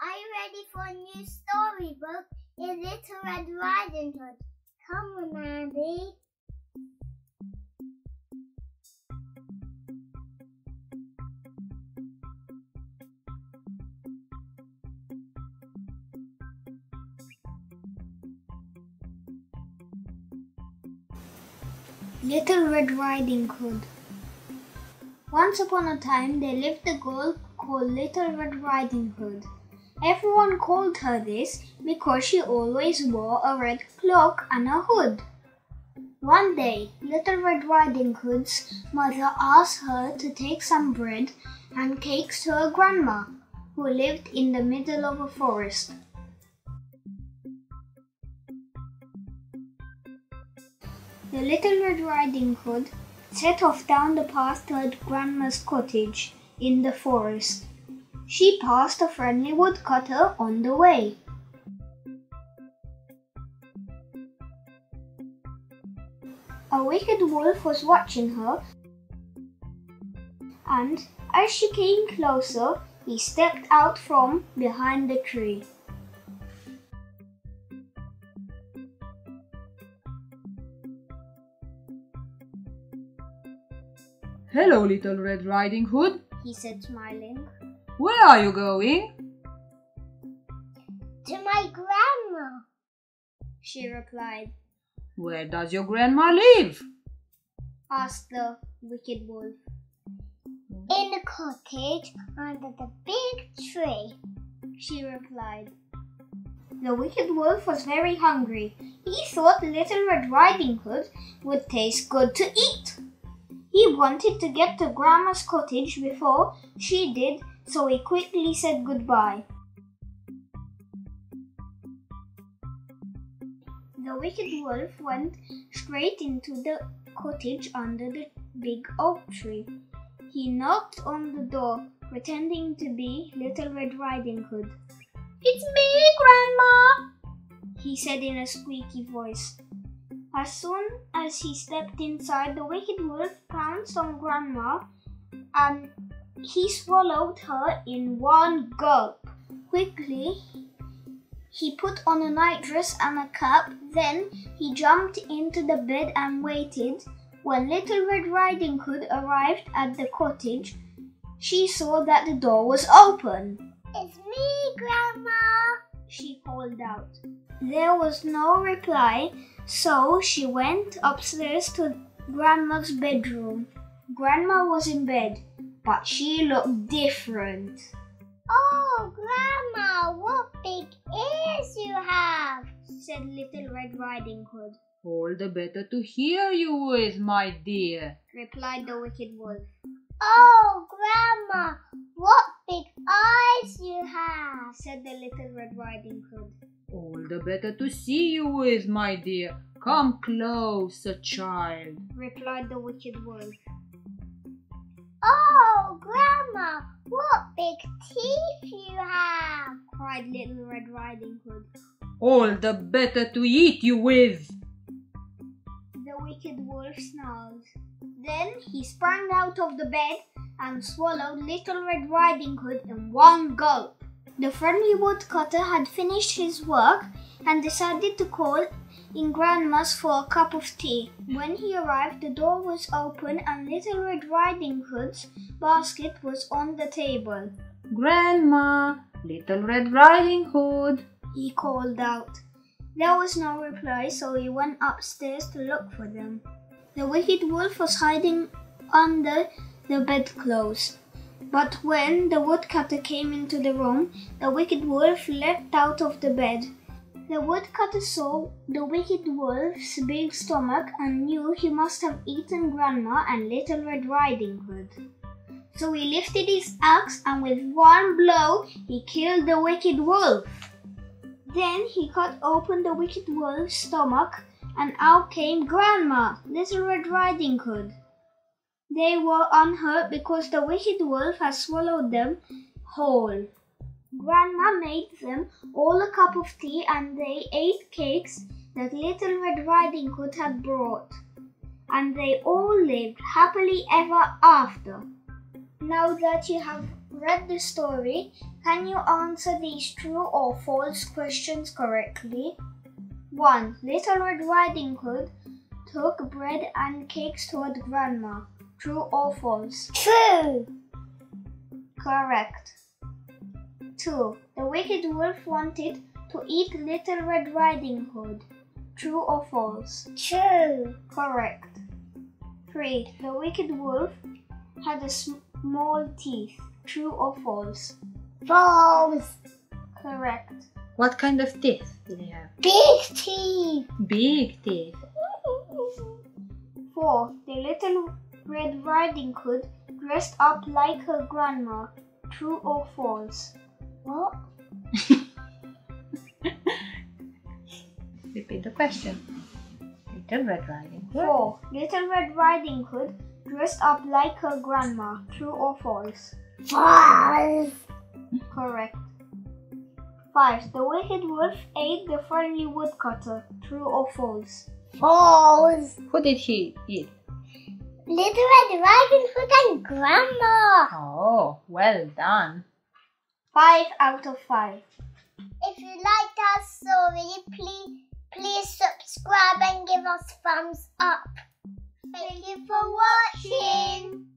Are you ready for a new storybook in Little Red Riding Hood? Come on, Andy. Little Red Riding Hood. Once upon a time there lived a girl called Little Red Riding Hood. Everyone called her this because she always wore a red cloak and a hood. One day, Little Red Riding Hood's mother asked her to take some bread and cakes to her grandma, who lived in the middle of a forest. The Little Red Riding Hood set off down the path toward Grandma's cottage in the forest. She passed a friendly woodcutter on the way. A wicked wolf was watching her, and as she came closer, he stepped out from behind the tree. "Hello, Little Red Riding Hood," he said, smiling. "Where are you going?" To my grandma, she replied. "Where does your grandma live?" asked the wicked wolf. in the cottage under the big tree, she replied. The wicked wolf was very hungry. He thought Little Red Riding Hood would taste good to eat. He wanted to get to Grandma's cottage before she did, so he quickly said goodbye. The wicked wolf went straight into the cottage under the big oak tree. He knocked on the door, pretending to be Little Red Riding Hood. "It's me, Grandma," he said in a squeaky voice. As soon as he stepped inside, the wicked wolf pounced on Grandma and he swallowed her in one gulp. Quickly, he put on a nightdress and a cap. Then he jumped into the bed and waited. When Little Red Riding Hood arrived at the cottage, she saw that the door was open. "It's me, Grandma," she called out. There was no reply, so she went upstairs to Grandma's bedroom. Grandma was in bed, but she looked different. "Oh, Grandma, what big ears you have," said Little Red Riding Hood. "All the better to hear you with, my dear," replied the wicked wolf. "Oh, Grandma, what big eyes you have," said the Little Red Riding Hood. "All the better to see you with, my dear. Come closer, child," replied the wicked wolf. "Oh, Grandma, what big teeth you have," cried Little Red Riding Hood. "All the better to eat you with." The wicked wolf snarled. Then he sprang out of the bed and swallowed Little Red Riding Hood in one gulp. The friendly woodcutter had finished his work and decided to call in Grandma's for a cup of tea. When he arrived, the door was open and Little Red Riding Hood's basket was on the table. "Grandma, Little Red Riding Hood," he called out. There was no reply, so he went upstairs to look for them. The wicked wolf was hiding under the bedclothes. But when the woodcutter came into the room, the wicked wolf leapt out of the bed. The woodcutter saw the wicked wolf's big stomach and knew he must have eaten Grandma and Little Red Riding Hood. So he lifted his axe and with one blow he killed the wicked wolf. Then he cut open the wicked wolf's stomach and out came Grandma, Little Red Riding Hood. They were unhurt because the wicked wolf had swallowed them whole. Grandma made them all a cup of tea and they ate cakes that Little Red Riding Hood had brought. And they all lived happily ever after. Now that you have read the story, can you answer these true or false questions correctly? 1. Little Red Riding Hood took bread and cakes toward Grandma. True or false? True. Correct. 2. The Wicked Wolf wanted to eat Little Red Riding Hood. True or false? True. Correct. 3. The Wicked Wolf had a small teeth. True or false? False. Correct. What kind of teeth did he have? Big teeth. Big teeth. 4. The Little Red Riding Hood dressed up like her grandma. True or false? What? Repeat the question. Little Red Riding Hood. 4. Little Red Riding Hood dressed up like her grandma. True or false? False. Correct. 5. The Wicked Wolf ate the friendly woodcutter. True or false? False. Who did he eat? Little Red Riding Hood and Grandma. Oh, well done. 5 out of 5. If you liked our story, please subscribe and give us thumbs up. Thank you for watching.